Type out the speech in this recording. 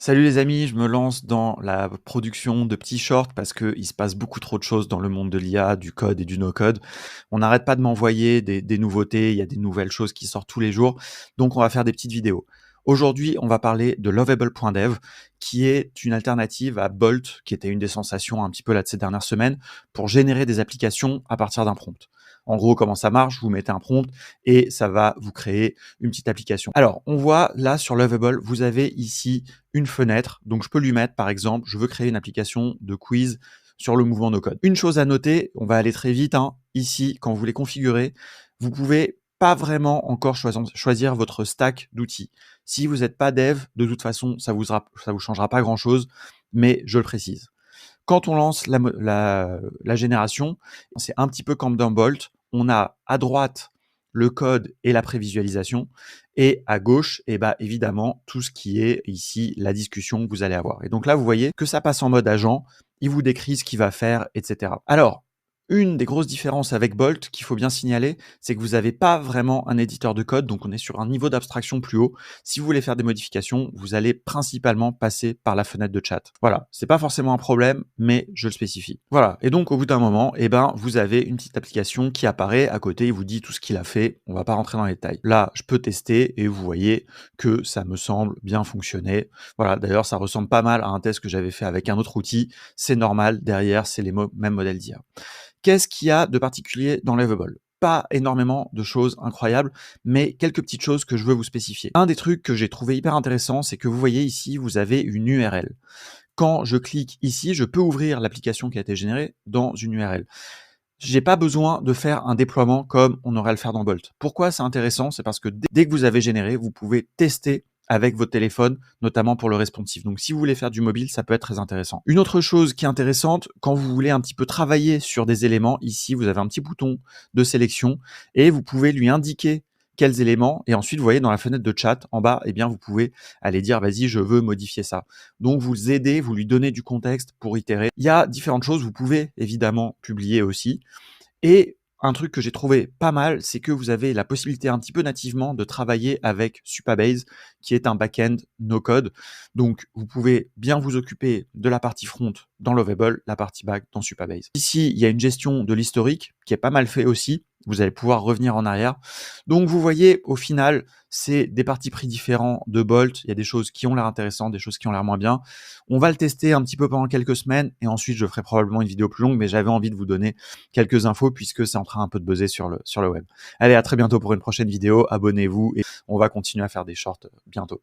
Salut les amis, je me lance dans la production de petits shorts parce qu'il se passe beaucoup trop de choses dans le monde de l'IA, du code et du no-code. On n'arrête pas de m'envoyer des nouveautés, il y a des nouvelles choses qui sortent tous les jours, donc on va faire des petites vidéos. Aujourd'hui, on va parler de Lovable.dev, qui est une alternative à Bolt, qui était une des sensations un petit peu là de ces dernières semaines, pour générer des applications à partir d'un prompt. En gros, comment ça marche? Vous mettez un prompt et ça va vous créer une petite application. Alors, on voit là sur Lovable, vous avez ici une fenêtre. Donc, je peux lui mettre, par exemple, je veux créer une application de quiz sur le mouvement no code. Une chose à noter, on va aller très vite. Ici, quand vous les configurez, vous pouvez pas vraiment encore choisir votre stack d'outils. Si vous n'êtes pas dev, de toute façon, ça vous changera pas grand-chose, mais je le précise. Quand on lance la génération, c'est un petit peu comme dans Bolt. On a à droite le code et la prévisualisation, et à gauche, évidemment, tout ce qui est ici la discussion que vous allez avoir. Et donc là, vous voyez que ça passe en mode agent, il vous décrit ce qu'il va faire, etc. Alors, une des grosses différences avec Bolt qu'il faut bien signaler, c'est que vous n'avez pas vraiment un éditeur de code, donc on est sur un niveau d'abstraction plus haut. Si vous voulez faire des modifications, vous allez principalement passer par la fenêtre de chat. Voilà, c'est pas forcément un problème, mais je le spécifie. Voilà, et donc au bout d'un moment, vous avez une petite application qui apparaît à côté, il vous dit tout ce qu'il a fait, on va pas rentrer dans les détails. Là, je peux tester et vous voyez que ça me semble bien fonctionner. Voilà, d'ailleurs, ça ressemble pas mal à un test que j'avais fait avec un autre outil. C'est normal, derrière, c'est les mêmes modèles d'IA. Qu'est-ce qu'il y a de particulier dans Lovable? Pas énormément de choses incroyables, mais quelques petites choses que je veux vous spécifier. Un des trucs que j'ai trouvé hyper intéressant, c'est que vous voyez ici, vous avez une URL. Quand je clique ici, je peux ouvrir l'application qui a été générée dans une URL. J'ai pas besoin de faire un déploiement comme on aurait à le faire dans Bolt. Pourquoi c'est intéressant? C'est parce que dès que vous avez généré, vous pouvez tester avec votre téléphone, notamment pour le responsive. Donc, si vous voulez faire du mobile, ça peut être très intéressant. Une autre chose qui est intéressante, quand vous voulez un petit peu travailler sur des éléments, ici, vous avez un petit bouton de sélection et vous pouvez lui indiquer quels éléments, et ensuite, vous voyez dans la fenêtre de chat, en bas, vous pouvez aller dire, vas-y, je veux modifier ça. Donc, vous aidez, vous lui donnez du contexte pour itérer. Il y a différentes choses, vous pouvez évidemment publier aussi. Et un truc que j'ai trouvé pas mal, c'est que vous avez la possibilité un petit peu nativement de travailler avec Supabase, qui est un back-end no-code. Donc, vous pouvez bien vous occuper de la partie front dans Lovable, la partie back dans Supabase. Ici, il y a une gestion de l'historique qui est pas mal fait aussi. Vous allez pouvoir revenir en arrière. Donc, vous voyez, au final, c'est des partis pris différents de Bolt. Il y a des choses qui ont l'air intéressantes, des choses qui ont l'air moins bien. On va le tester un petit peu pendant quelques semaines et ensuite, je ferai probablement une vidéo plus longue, mais j'avais envie de vous donner quelques infos puisque c'est en train un peu de buzzer sur le web. Allez, à très bientôt pour une prochaine vidéo. Abonnez-vous et on va continuer à faire des shorts bientôt.